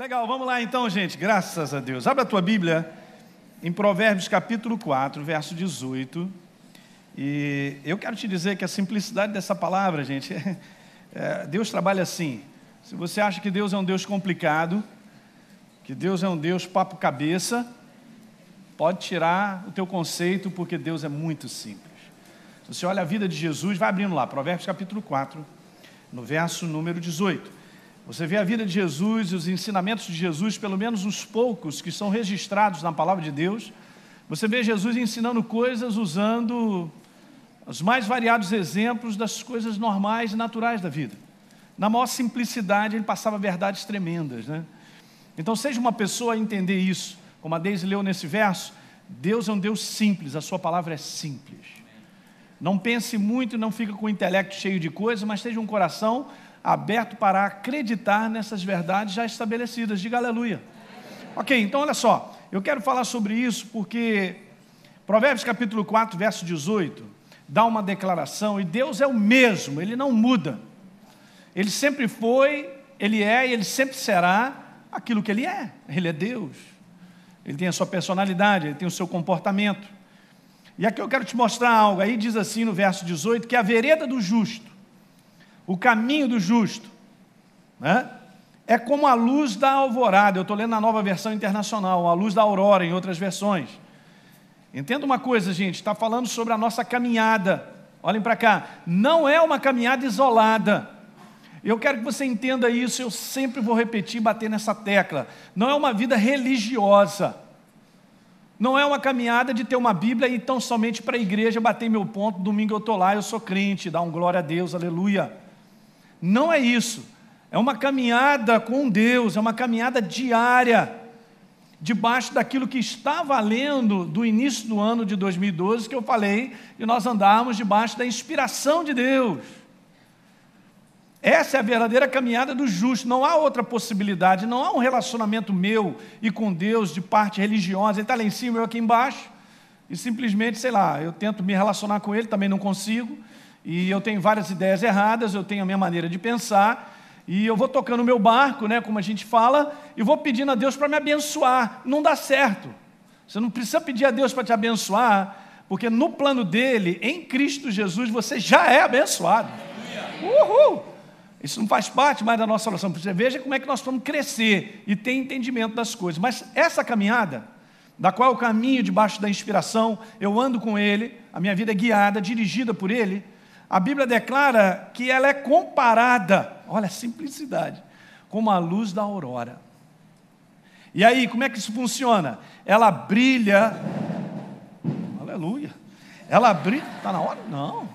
Legal, vamos lá então, gente, graças a Deus. Abre a tua Bíblia em Provérbios capítulo 4, verso 18. E eu quero te dizer que a simplicidade dessa palavra, gente, Deus trabalha assim. Se você acha que Deus é um Deus complicado, que Deus é um Deus papo cabeça, pode tirar o teu conceito, porque Deus é muito simples. Se você olha a vida de Jesus, vai abrindo lá, Provérbios capítulo 4, no verso número 18. Você vê a vida de Jesus e os ensinamentos de Jesus, pelo menos os poucos que são registrados na palavra de Deus. Você vê Jesus ensinando coisas usando os mais variados exemplos das coisas normais e naturais da vida. Na maior simplicidade, ele passava verdades tremendas, né? Então, seja uma pessoa a entender isso, como a Deise leu nesse verso, Deus é um Deus simples, a sua palavra é simples. Não pense muito e não fique com o intelecto cheio de coisas, mas seja um coração aberto para acreditar nessas verdades já estabelecidas. Diga aleluia. Ok, então olha só, eu quero falar sobre isso porque Provérbios capítulo 4, verso 18, dá uma declaração, e Deus é o mesmo, Ele não muda. Ele sempre foi, Ele é e Ele sempre será aquilo que Ele é. Ele é Deus. Ele tem a sua personalidade, Ele tem o seu comportamento. E aqui eu quero te mostrar algo. Aí diz assim no verso 18, que a vereda do justo, o caminho do justo, né, é como a luz da alvorada. Eu estou lendo na Nova Versão Internacional, a luz da aurora em outras versões. Entenda uma coisa, gente, está falando sobre a nossa caminhada. Olhem para cá, não é uma caminhada isolada. Eu quero que você entenda isso, eu sempre vou repetir, bater nessa tecla. Não é uma vida religiosa. Não é uma caminhada de ter uma Bíblia e ir tão somente para a igreja, bater meu ponto, domingo eu estou lá, eu sou crente, dá um glória a Deus, aleluia. Não é isso. É uma caminhada com Deus, é uma caminhada diária, debaixo daquilo que está valendo do início do ano de 2012, que eu falei, e nós andarmos debaixo da inspiração de Deus. Essa é a verdadeira caminhada do justo, não há outra possibilidade, não há um relacionamento meu e com Deus de parte religiosa, Ele está lá em cima, eu aqui embaixo, e simplesmente, sei lá, eu tento me relacionar com Ele, também não consigo, e eu tenho várias ideias erradas, eu tenho a minha maneira de pensar, e eu vou tocando o meu barco, né, como a gente fala, e vou pedindo a Deus para me abençoar. Não dá certo. Você não precisa pedir a Deus para te abençoar, porque no plano dele, em Cristo Jesus, você já é abençoado. Uhul! Isso não faz parte mais da nossa oração. Você veja como é que nós vamos crescer e ter entendimento das coisas. Mas essa caminhada, da qual eu caminho debaixo da inspiração, eu ando com Ele, a minha vida é guiada, dirigida por Ele, a Bíblia declara que ela é comparada, olha a simplicidade, como a luz da aurora. E aí, como é que isso funciona? Ela brilha, aleluia, ela brilha, está na hora? Não,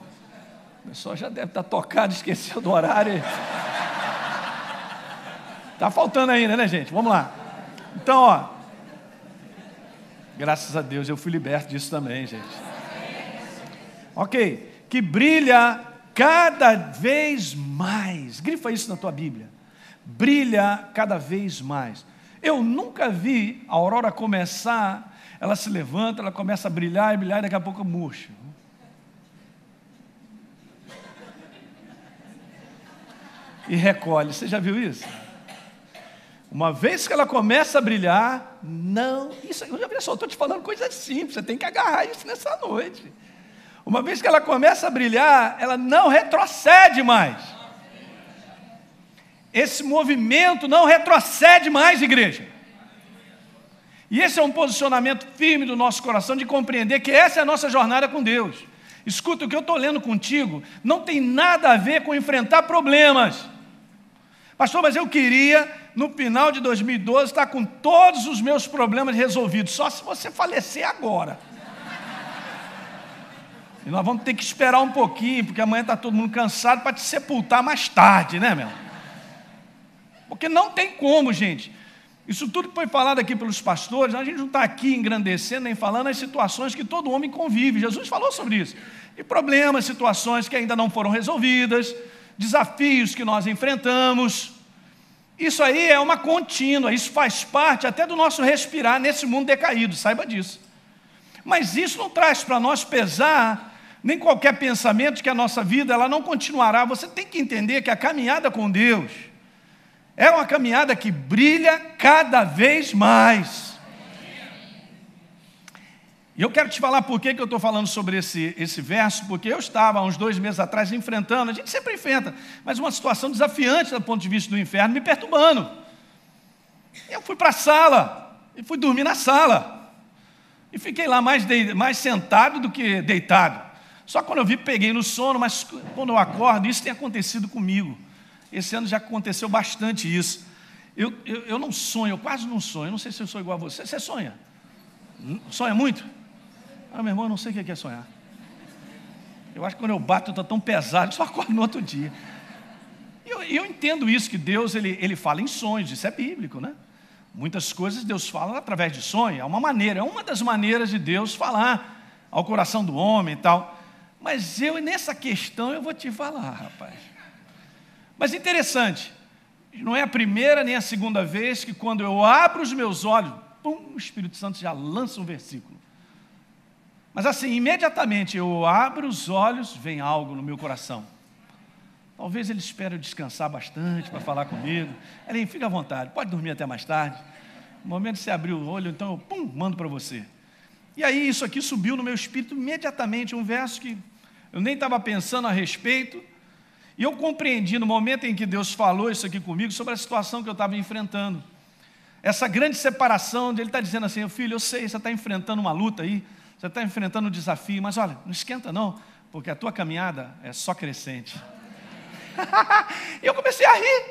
o pessoal já deve estar tocado, esqueceu do horário. Está faltando ainda, né, gente? Vamos lá. Então, ó, graças a Deus eu fui liberto disso também, gente. Ok. Que brilha cada vez mais. Grifa isso na tua Bíblia. Brilha cada vez mais. Eu nunca vi a aurora começar, ela se levanta, ela começa a brilhar e daqui a pouco murcha. E recolhe. Você já viu isso? Uma vez que ela começa a brilhar, não... Isso, eu já vi só, estou te falando coisa simples, você tem que agarrar isso nessa noite. Uma vez que ela começa a brilhar, ela não retrocede mais. Esse movimento não retrocede mais, igreja. E esse é um posicionamento firme do nosso coração, de compreender que essa é a nossa jornada com Deus. Escuta, o que eu estou lendo contigo não tem nada a ver com enfrentar problemas. Pastor, mas eu queria, no final de 2012, estar com todos os meus problemas resolvidos. Só se você falecer agora. E nós vamos ter que esperar um pouquinho, porque amanhã está todo mundo cansado para te sepultar mais tarde, né, meu? Porque não tem como, gente. Isso tudo que foi falado aqui pelos pastores, a gente não está aqui engrandecendo nem falando as situações que todo homem convive. Jesus falou sobre isso. E problemas, situações que ainda não foram resolvidas, desafios que nós enfrentamos. Isso aí é uma contínua, isso faz parte até do nosso respirar nesse mundo decaído, saiba disso. Mas isso não traz para nós pesar nem qualquer pensamento de que a nossa vida ela não continuará. Você tem que entender que a caminhada com Deus É uma caminhada que brilha cada vez mais. E eu quero te falar por que eu estou falando sobre esse verso, porque eu estava, há uns 2 meses atrás, enfrentando, a gente sempre enfrenta, mas uma situação desafiante do ponto de vista do inferno, me perturbando. Eu fui para a sala, e fui dormir na sala, e fiquei lá mais sentado do que deitado. Só quando eu vi, peguei no sono, mas quando eu acordo, isso tem acontecido comigo. Esse ano já aconteceu bastante isso. Eu não sonho, eu quase não sonho, eu não sei se eu sou igual a você. Você sonha? Sonha muito? Ah, meu irmão, eu não sei o que é sonhar. Eu acho que quando eu bato, eu estou tão pesado, só acordo no outro dia. E eu entendo isso, que Deus ele fala em sonhos, isso é bíblico, né? Muitas coisas Deus fala através de sonho, é uma maneira, é uma das maneiras de Deus falar ao coração do homem e tal. Mas nessa questão, eu vou te falar, rapaz. Mas interessante, não é a primeira nem a segunda vez que quando eu abro os meus olhos, pum, o Espírito Santo já lança um versículo. Mas assim, imediatamente eu abro os olhos, vem algo no meu coração. Talvez ele espere eu descansar bastante para falar comigo. Ele fica à vontade, pode dormir até mais tarde. No momento que você abrir o olho, então eu, pum, mando para você. E aí isso aqui subiu no meu espírito imediatamente, um verso que eu nem estava pensando a respeito. E eu compreendi no momento em que Deus falou isso aqui comigo, sobre a situação que eu estava enfrentando. Essa grande separação, onde Ele está dizendo assim, filho, eu sei, você está enfrentando uma luta aí, você está enfrentando um desafio, mas olha, não esquenta não, porque a tua caminhada é só crescente. E eu comecei a rir.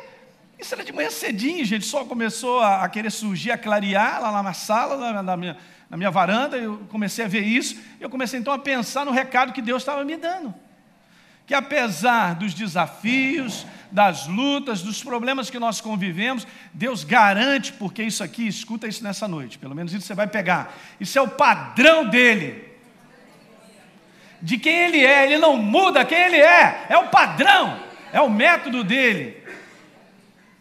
Isso era de manhã cedinho, gente, só começou a querer surgir, a clarear lá na sala, na minha varanda, eu comecei a ver isso, e eu comecei então a pensar no recado que Deus estava me dando. Que apesar dos desafios, das lutas, dos problemas que nós convivemos, Deus garante, porque isso aqui, escuta isso nessa noite, pelo menos isso você vai pegar, isso é o padrão dele, de quem ele é, ele não muda quem ele é o padrão, é o método dele,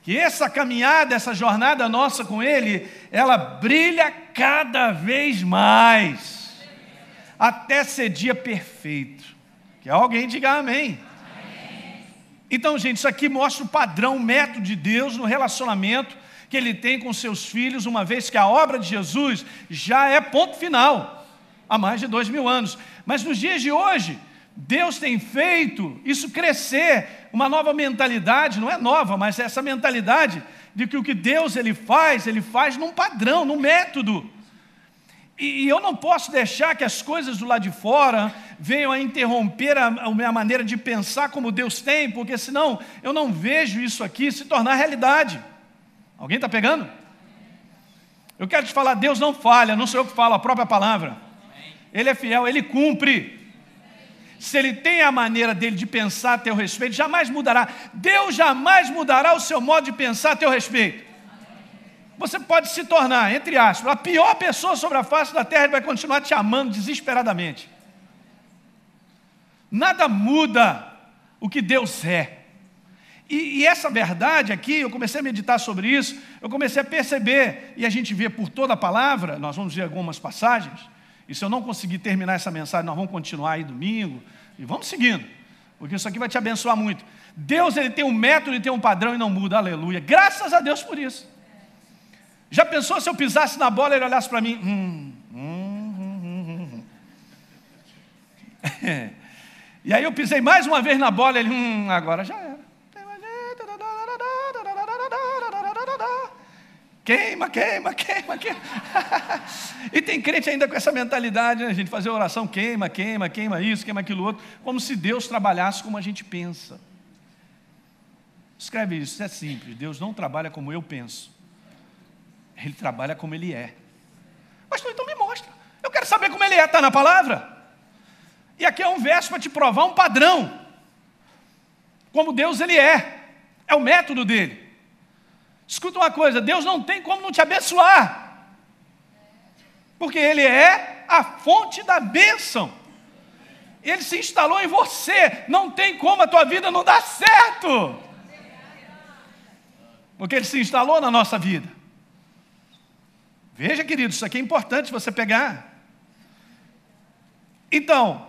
que essa caminhada, essa jornada nossa com ele, ela brilha cada vez mais, até ser dia perfeito. Que alguém diga amém. Amém. Então, gente, isso aqui mostra o padrão, o método de Deus no relacionamento que Ele tem com seus filhos, uma vez que a obra de Jesus já é ponto final, há mais de 2000 anos. Mas nos dias de hoje, Deus tem feito isso crescer, uma nova mentalidade, não é nova, mas é essa mentalidade de que o que Deus ele faz num padrão, num método. E eu não posso deixar que as coisas do lado de fora venham a interromper a minha maneira de pensar como Deus tem, porque senão eu não vejo isso aqui se tornar realidade. Alguém está pegando? Eu quero te falar, Deus não falha, não sou eu que falo, a própria palavra. Ele é fiel, Ele cumpre. Se Ele tem a maneira dele de pensar a teu respeito, jamais mudará. Deus jamais mudará o seu modo de pensar a teu respeito. Você pode se tornar, entre aspas, a pior pessoa sobre a face da terra, ele vai continuar te amando desesperadamente. Nada muda o que Deus é. E essa verdade aqui, eu comecei a meditar sobre isso, eu comecei a perceber, e a gente vê por toda a palavra, nós vamos ver algumas passagens, e se eu não conseguir terminar essa mensagem, nós vamos continuar aí domingo, e vamos seguindo, porque isso aqui vai te abençoar muito. Deus, Ele tem um método, Ele tem um padrão e não muda, aleluia. Graças a Deus por isso. Já pensou se eu pisasse na bola e ele olhasse para mim? E aí eu pisei mais uma vez na bola e ele, agora já era. Queima, queima, queima, queima. E tem crente ainda com essa mentalidade, né, gente? Fazer oração, queima, queima, queima isso, queima aquilo outro, como se Deus trabalhasse como a gente pensa. Escreve isso, é simples. Deus não trabalha como eu penso. Ele trabalha como Ele é. Mas então me mostra. Eu quero saber como Ele é, está na palavra. E aqui é um verso para te provar um padrão. Como Deus Ele é. É o método dEle. Escuta uma coisa, Deus não tem como não te abençoar. Porque Ele é a fonte da bênção. Ele se instalou em você. Não tem como a tua vida não dar certo. Porque Ele se instalou na nossa vida. Veja, querido, isso aqui é importante você pegar. Então,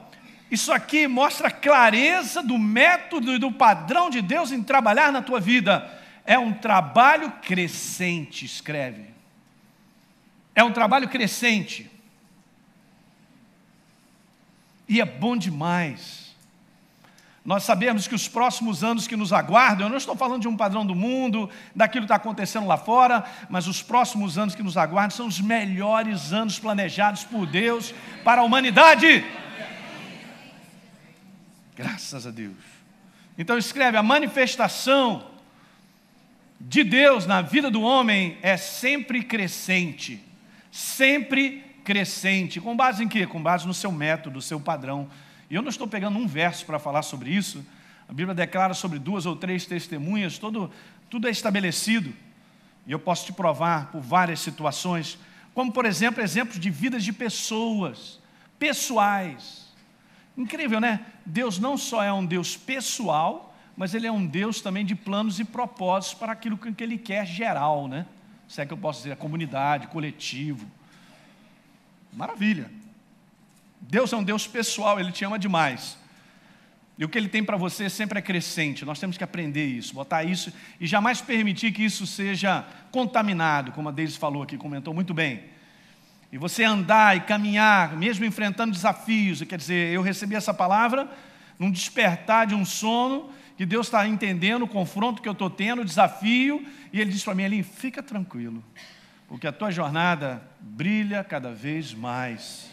isso aqui mostra a clareza do método e do padrão de Deus em trabalhar na tua vida. é um trabalho crescente, escreve. É um trabalho crescente. E é bom demais nós sabemos que os próximos anos que nos aguardam, eu não estou falando de um padrão do mundo, daquilo que está acontecendo lá fora, mas os próximos anos que nos aguardam são os melhores anos planejados por Deus para a humanidade. Graças a Deus. Então escreve, a manifestação de Deus na vida do homem é sempre crescente. Sempre crescente. Com base em quê? Com base no seu método, no seu padrão. E eu não estou pegando um verso para falar sobre isso. A Bíblia declara sobre 2 ou 3 testemunhas, tudo é estabelecido. E eu posso te provar por várias situações, como por exemplo, exemplos de vidas de pessoas, pessoais. Incrível, né? Deus não só é um Deus pessoal, mas Ele é um Deus também de planos e propósitos para aquilo que Ele quer geral, né? Se é que eu posso dizer, a comunidade, coletivo. Maravilha. Deus é um Deus pessoal, Ele te ama demais. E o que Ele tem para você sempre é crescente. Nós temos que aprender isso, botar isso e jamais permitir que isso seja contaminado, como a Deise falou aqui, comentou muito bem. E você andar e caminhar, mesmo enfrentando desafios. Quer dizer, eu recebi essa palavra num despertar de um sono, que Deus está entendendo o confronto que eu estou tendo, o desafio, e Ele disse para mim, Elinho, fica tranquilo, porque a tua jornada brilha cada vez mais.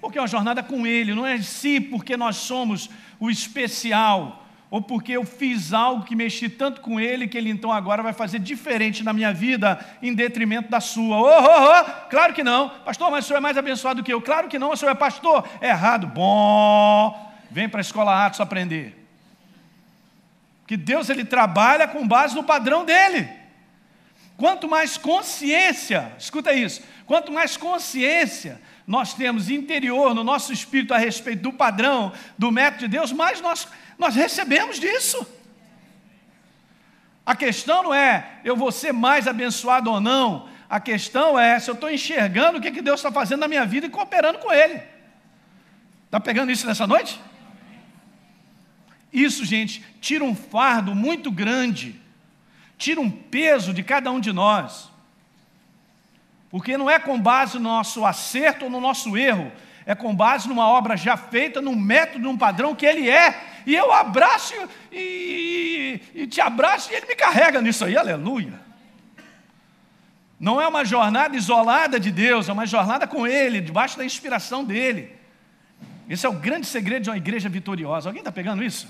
Porque é uma jornada com Ele, não é si porque nós somos o especial, ou porque eu fiz algo que mexi tanto com Ele, que Ele então agora vai fazer diferente na minha vida, em detrimento da sua. Claro que não. Pastor, mas o senhor é mais abençoado do que eu. Claro que não, o senhor é pastor. É errado. Bom, vem para a Escola Atos aprender. Que Deus, Ele trabalha com base no padrão dEle. Quanto mais consciência, escuta isso, quanto mais consciência nós temos interior no nosso espírito a respeito do padrão, do método de Deus, mais nós recebemos disso. A questão não é eu vou ser mais abençoado ou não, a questão é se eu estou enxergando o que Deus está fazendo na minha vida e cooperando com Ele. Está pegando isso nessa noite? Isso, gente, tira um fardo muito grande, tira um peso de cada um de nós. Porque não é com base no nosso acerto ou no nosso erro, é com base numa obra já feita, num método, num padrão que Ele é. E eu abraço e te abraço e Ele me carrega nisso aí, aleluia. Não é uma jornada isolada de Deus, é uma jornada com Ele, debaixo da inspiração dEle. Esse é o grande segredo de uma igreja vitoriosa. Alguém está pegando isso?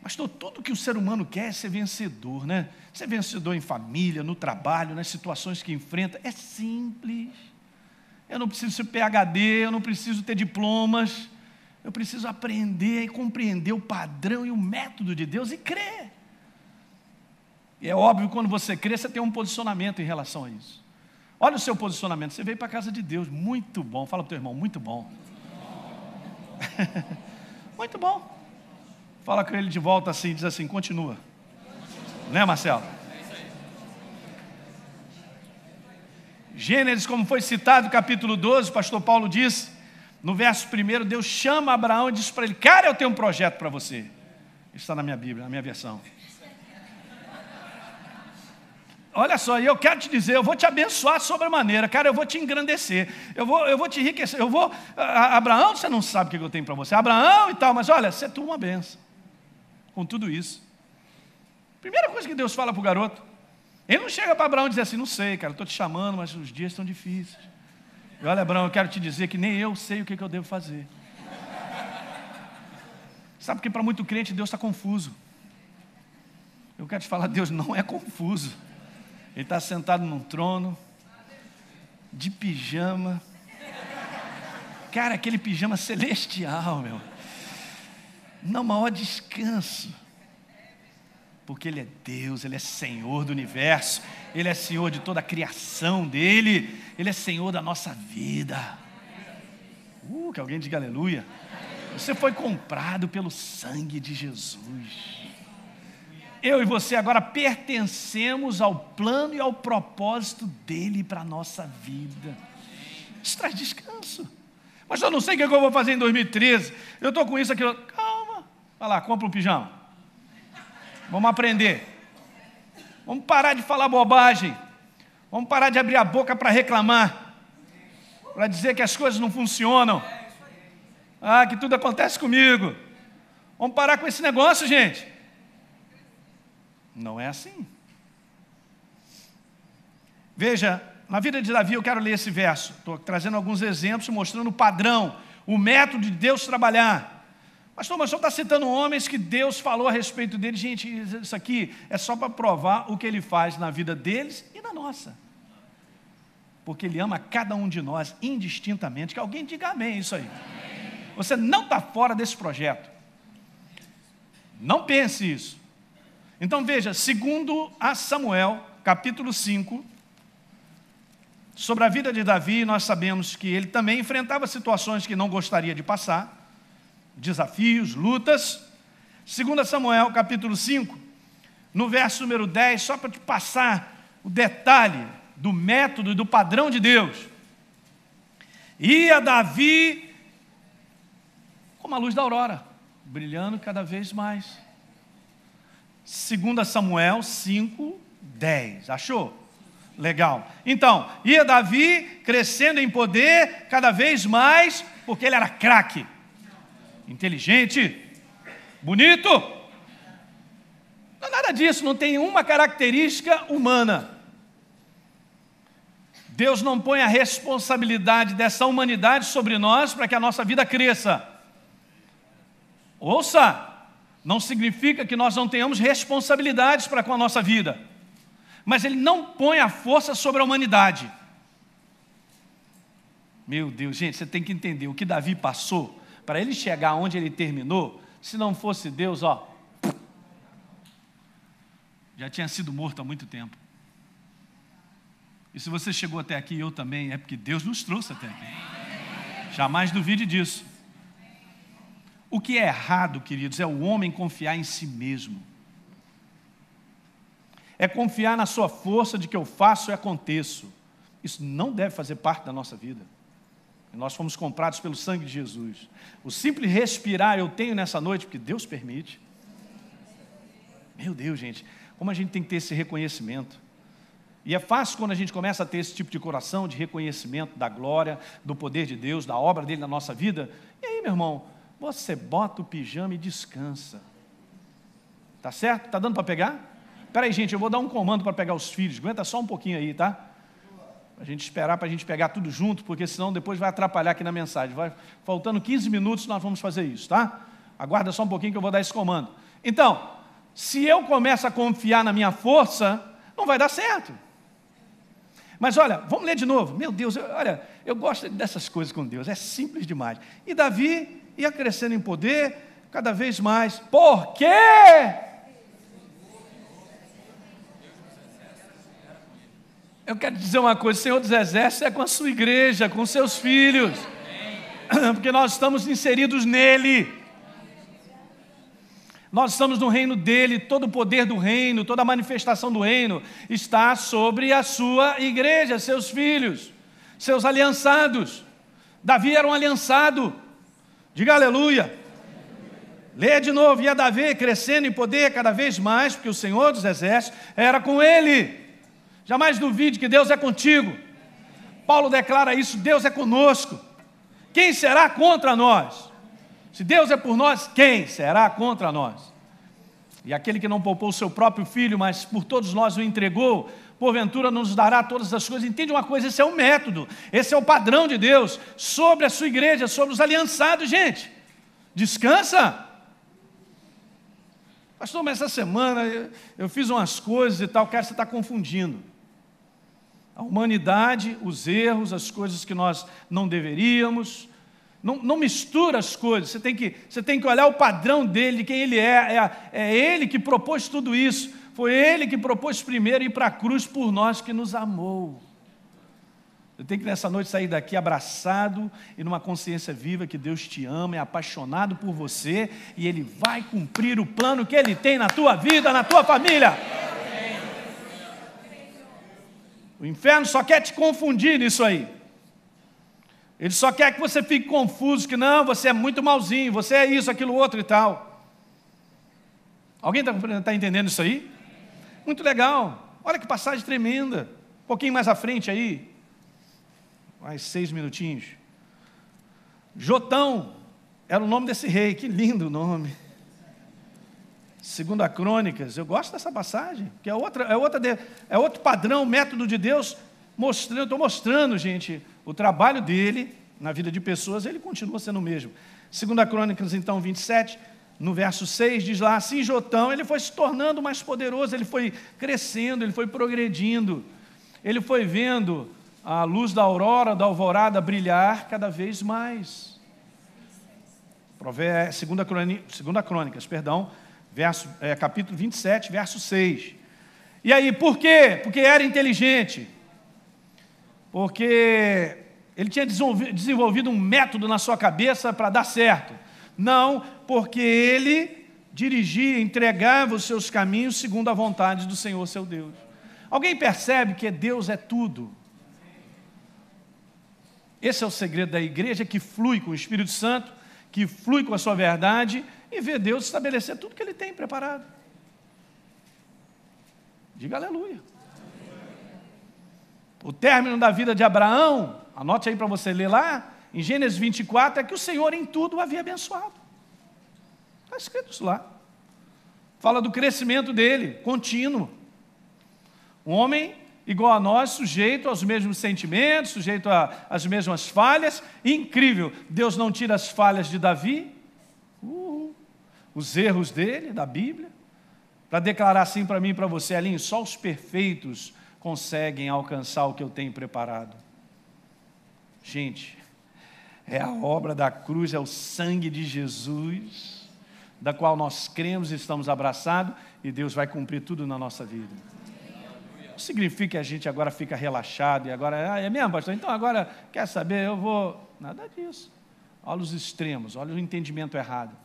Pastor, tudo que o ser humano quer é ser vencedor, né? Ser vencedor em família, no trabalho, nas situações que enfrenta. É simples. Eu não preciso ser PhD, eu não preciso ter diplomas. Eu preciso aprender e compreender o padrão e o método de Deus e crer. E é óbvio, quando você crê, você tem um posicionamento em relação a isso. Olha o seu posicionamento. Você veio para a casa de Deus. Muito bom. Fala para o teu irmão, muito bom. Muito bom. Fala com ele de volta assim, diz assim, continua. Né, Marcelo? Gênesis, como foi citado, capítulo 12, o pastor Paulo disse, no verso 1, Deus chama Abraão e diz para ele, cara, eu tenho um projeto para você. Isso está na minha Bíblia, na minha versão. Olha só, e eu quero te dizer, eu vou te abençoar sobremaneira, cara, eu vou te engrandecer, eu vou te enriquecer, Abraão, você não sabe o que eu tenho para você, Abraão e tal, mas olha, você é tu uma benção. Com tudo isso. Primeira coisa que Deus fala para o garoto, Ele não chega para Abraão e diz assim, não sei, cara, estou te chamando, mas os dias estão difíceis. E olha, Abraão, eu quero te dizer que nem eu sei o que eu devo fazer. Sabe que para muito crente Deus está confuso. Eu quero te falar, Deus não é confuso. Ele está sentado num trono, de pijama. Cara, aquele pijama celestial, meu. No maior descanso. Porque Ele é Deus, Ele é Senhor do universo, Ele é Senhor de toda a criação dEle, Ele é Senhor da nossa vida. Que alguém diga aleluia. Você foi comprado pelo sangue de Jesus. Eu e você agora pertencemos ao plano e ao propósito dEle para a nossa vida. Isso traz descanso. Mas eu não sei o que eu vou fazer em 2013. Eu estou com isso aqui. Calma. Vai lá, compra um pijama. Vamos aprender. Vamos parar de falar bobagem. Vamos parar de abrir a boca para reclamar, para dizer que as coisas não funcionam. Que tudo acontece comigo. Vamos parar com esse negócio, gente. Não é assim. Veja, na vida de Davi, eu quero ler esse verso. Estou trazendo alguns exemplos, mostrando o padrão, o método de Deus trabalhar. Pastor, mas o senhor está citando homens que Deus falou a respeito deles. Gente, isso aqui é só para provar o que Ele faz na vida deles e na nossa. Porque Ele ama cada um de nós indistintamente. Que alguém diga amém isso aí. Você não está fora desse projeto. Não pense isso. Então veja, segundo a Samuel, capítulo 5, sobre a vida de Davi, nós sabemos que ele também enfrentava situações que não gostaria de passar. Desafios, lutas. 2 Samuel, capítulo 5, no verso número 10, só para te passar o detalhe do método e do padrão de Deus. Ia Davi como a luz da aurora, brilhando cada vez mais. 2 Samuel 5, 10. Achou? Legal. Então, ia Davi crescendo em poder cada vez mais, porque ele era craque. Inteligente, bonito, não é nada disso, não tem uma característica humana. Deus não põe a responsabilidade dessa humanidade sobre nós para que a nossa vida cresça. Ouça, não significa que nós não tenhamos responsabilidades para com a nossa vida, mas Ele não põe a força sobre a humanidade. Meu Deus, gente, você tem que entender o que Davi passou para ele chegar onde ele terminou. Se não fosse Deus, já tinha sido morto há muito tempo. E se você chegou até aqui, eu também, é porque Deus nos trouxe até aqui. Jamais duvide disso. O que é errado, queridos, é o homem confiar em si mesmo. É confiar na sua força de que eu faço e aconteço. Isso não deve fazer parte da nossa vida. Nós fomos comprados pelo sangue de Jesus. O simples respirar eu tenho nessa noite, porque Deus permite. Meu Deus, gente, como a gente tem que ter esse reconhecimento. E é fácil quando a gente começa a ter esse tipo de coração, de reconhecimento da glória, do poder de Deus, da obra dele na nossa vida. E aí, meu irmão, você bota o pijama e descansa. Tá certo? Tá dando para pegar? Espera aí, gente, eu vou dar um comando para pegar os filhos. Aguenta só um pouquinho aí, tá? A gente esperar para a gente pegar tudo junto, porque senão depois vai atrapalhar aqui na mensagem. Vai faltando 15 minutos, nós vamos fazer isso, tá? Aguarda só um pouquinho que eu vou dar esse comando. Então, se eu começo a confiar na minha força, não vai dar certo. Mas olha, vamos ler de novo. Meu Deus, eu gosto dessas coisas com Deus, é simples demais. E Davi ia crescendo em poder cada vez mais. Por quê? Eu quero dizer uma coisa, o Senhor dos Exércitos é com a sua igreja, com seus filhos, porque nós estamos inseridos nele, nós estamos no reino dele, todo o poder do reino, toda a manifestação do reino está sobre a sua igreja, seus filhos, seus aliançados. Davi era um aliançado, diga aleluia. Leia de novo, ia Davi crescendo em poder cada vez mais, porque o Senhor dos Exércitos era com ele. Jamais duvide que Deus é contigo. Paulo declara isso, Deus é conosco. Quem será contra nós? Se Deus é por nós, quem será contra nós? E aquele que não poupou o seu próprio filho, mas por todos nós o entregou, porventura nos dará todas as coisas. Entende uma coisa? Esse é o método, esse é o padrão de Deus sobre a sua igreja, sobre os aliançados, gente. Descansa. Pastor, mas essa semana eu fiz umas coisas e tal, cara, você está confundindo. A humanidade, os erros, as coisas que nós não deveríamos. Não mistura as coisas, você tem que olhar o padrão dele, de quem ele é. É ele que propôs tudo isso. Foi ele que propôs primeiro ir para a cruz por nós, que nos amou. Eu tenho que nessa noite sair daqui abraçado e numa consciência viva que Deus te ama, é apaixonado por você e Ele vai cumprir o plano que Ele tem na tua vida, na tua família. O inferno só quer te confundir nisso aí. Ele só quer que você fique confuso, que não, você é muito malzinho, você é isso, aquilo, outro e tal. Alguém está entendendo isso aí? Muito legal. Olha que passagem tremenda. Um pouquinho mais à frente aí, mais 6 minutinhos. Jotão era o nome desse rei, que lindo nome. 2 Crônicas, eu gosto dessa passagem, que é outro padrão, método de Deus, mostrando, eu estou mostrando, gente, o trabalho dele na vida de pessoas, ele continua sendo o mesmo. 2 Crônicas, então, 27, no verso 6, diz lá, assim Jotão, ele foi se tornando mais poderoso, ele foi crescendo, ele foi progredindo, ele foi vendo a luz da aurora, da alvorada brilhar cada vez mais. 2 Crônicas, capítulo 27, verso 6. E aí, por quê? Porque era inteligente. Porque ele tinha desenvolvido um método na sua cabeça para dar certo. Não, porque ele dirigia, entregava os seus caminhos segundo a vontade do Senhor, seu Deus. Alguém percebe que Deus é tudo? Esse é o segredo da igreja, que flui com o Espírito Santo, que flui com a sua verdade, e vê Deus estabelecer tudo que Ele tem preparado. Diga aleluia. O término da vida de Abraão, anote aí para você ler lá, em Gênesis 24, é que o Senhor em tudo o havia abençoado. Está escrito isso lá. Fala do crescimento dele, contínuo. Um homem igual a nós, sujeito aos mesmos sentimentos, sujeito às mesmas falhas. Incrível, Deus não tira as falhas de Davi, os erros dele, da Bíblia, para declarar assim para mim e para você, Alinho, só os perfeitos conseguem alcançar o que eu tenho preparado. Gente, é a obra da cruz, é o sangue de Jesus, da qual nós cremos e estamos abraçados, e Deus vai cumprir tudo na nossa vida. Não significa que a gente agora fica relaxado, e agora, é mesmo, pastor? Então agora, quer saber, eu vou... Nada disso. Olha os extremos, olha o entendimento errado.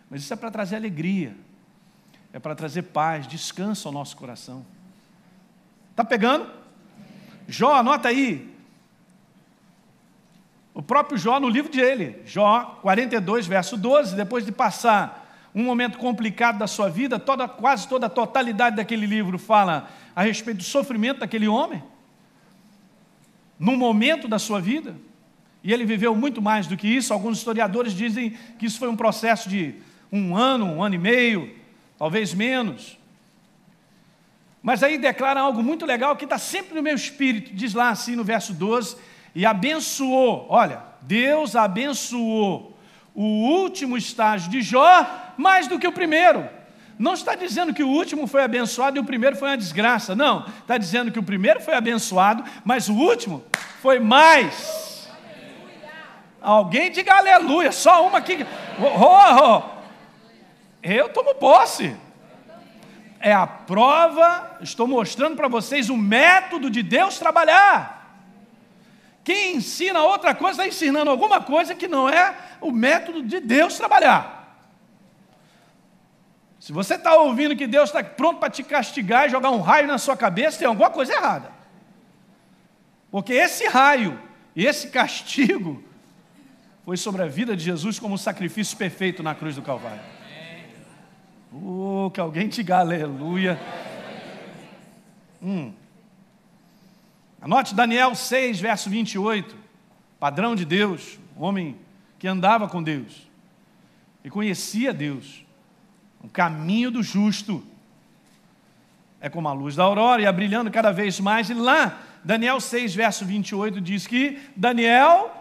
Mas isso é para trazer alegria, é para trazer paz, descanso ao nosso coração. Está pegando? Jó, anota aí. O próprio Jó, no livro dele, Jó 42, verso 12, depois de passar um momento complicado da sua vida, quase toda a totalidade daquele livro fala a respeito do sofrimento daquele homem, num momento da sua vida, e ele viveu muito mais do que isso. Alguns historiadores dizem que isso foi um processo de 1 ano e meio, talvez menos. Mas aí declara algo muito legal que está sempre no meu espírito, diz lá assim no verso 12, e abençoou, olha, Deus abençoou o último estágio de Jó mais do que o primeiro. Não está dizendo que o último foi abençoado e o primeiro foi uma desgraça, não, está dizendo que o primeiro foi abençoado, mas o último foi mais. Alguém diga aleluia, só uma aqui, eu tomo posse. É a prova, estou mostrando para vocês o método de Deus trabalhar. Quem ensina outra coisa está ensinando alguma coisa que não é o método de Deus trabalhar. Se você está ouvindo que Deus está pronto para te castigar e jogar um raio na sua cabeça, tem alguma coisa errada. Porque esse raio e esse castigo foi sobre a vida de Jesus como um sacrifício perfeito na cruz do Calvário. Que alguém diga aleluia. Anote Daniel 6, verso 28. Padrão de Deus, homem que andava com Deus e conhecia Deus. O caminho do justo é como a luz da aurora, ia brilhando cada vez mais. E lá, Daniel 6, verso 28, diz que Daniel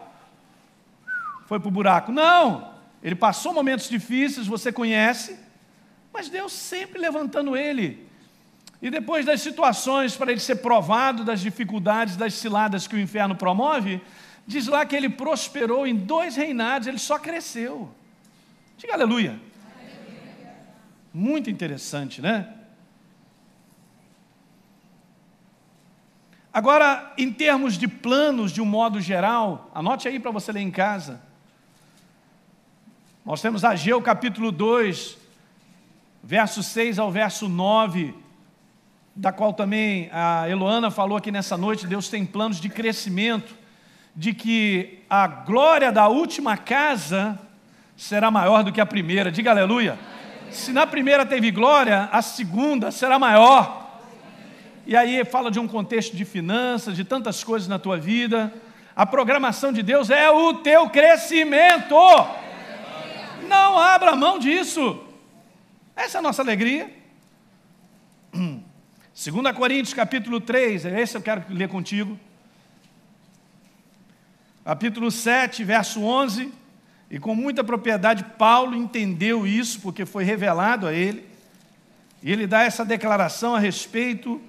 foi para o buraco. Não, ele passou momentos difíceis, você conhece, mas Deus sempre levantando ele. E depois das situações para ele ser provado, das dificuldades, das ciladas que o inferno promove, diz lá que ele prosperou em 2 reinados, ele só cresceu. Diga aleluia. Muito interessante, né? Agora, em termos de planos, de um modo geral, anote aí para você ler em casa. Nós temos Ageu capítulo 2, verso 6 ao verso 9, da qual também a Eloana falou aqui nessa noite. Deus tem planos de crescimento, de que a glória da última casa será maior do que a primeira. Diga aleluia. Se na primeira teve glória, a segunda será maior. e aí fala de um contexto de finanças, de tantas coisas na tua vida. A programação de Deus é o teu crescimento. Não abra mão disso. Essa é a nossa alegria. 2 Coríntios capítulo 3, esse eu quero ler contigo. Capítulo 7, verso 11. E com muita propriedade Paulo entendeu isso, porque foi revelado a ele. E ele dá essa declaração a respeito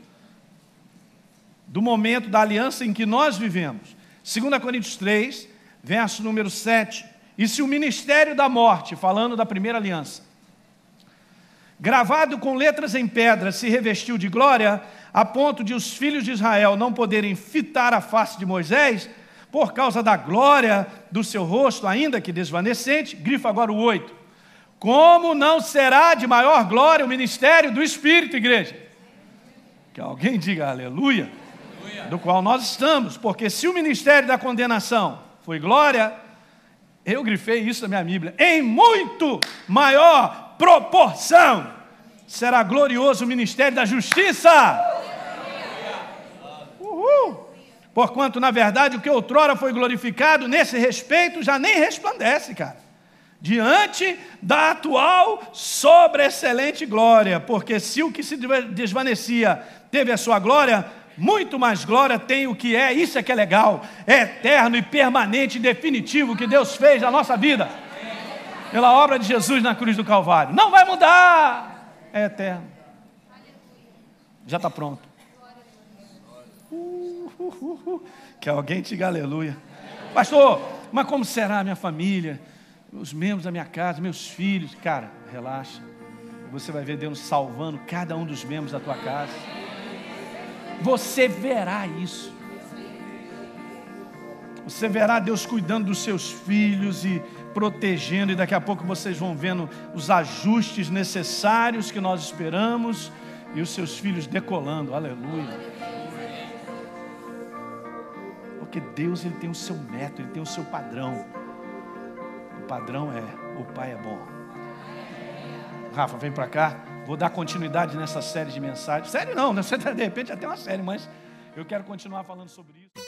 do momento da aliança em que nós vivemos. 2 Coríntios 3, verso número 7. E se o ministério da morte, falando da primeira aliança, gravado com letras em pedra, se revestiu de glória, a ponto de os filhos de Israel não poderem fitar a face de Moisés, por causa da glória do seu rosto, ainda que desvanecente, grifa agora o 8. Como não será de maior glória o ministério do Espírito, igreja? Que alguém diga aleluia. Do qual nós estamos, porque se o ministério da condenação foi glória, eu grifei isso na minha Bíblia, em muito maior proporção será glorioso o ministério da justiça. Porquanto, na verdade, o que outrora foi glorificado, nesse respeito, já nem resplandece, cara, diante da atual sobreexcelente glória, porque se o que se desvanecia teve a sua glória, muito mais glória tem o que é, isso é que é legal, é eterno e permanente e definitivo que Deus fez na nossa vida, pela obra de Jesus na cruz do Calvário. Não vai mudar, é eterno, já está pronto. Que alguém diga aleluia. Pastor, mas como será a minha família, os membros da minha casa, meus filhos? Cara, relaxa, você vai ver Deus salvando cada um dos membros da tua casa. Você verá isso. Você verá Deus cuidando dos seus filhos e protegendo, e daqui a pouco vocês vão vendo os ajustes necessários que nós esperamos e os seus filhos decolando. Aleluia. Porque Deus, ele tem o seu método, ele tem o seu padrão. O padrão é: o Pai é bom. Rafa, vem para cá. Vou dar continuidade nessa série de mensagens. Série não, de repente até uma série, mas eu quero continuar falando sobre isso.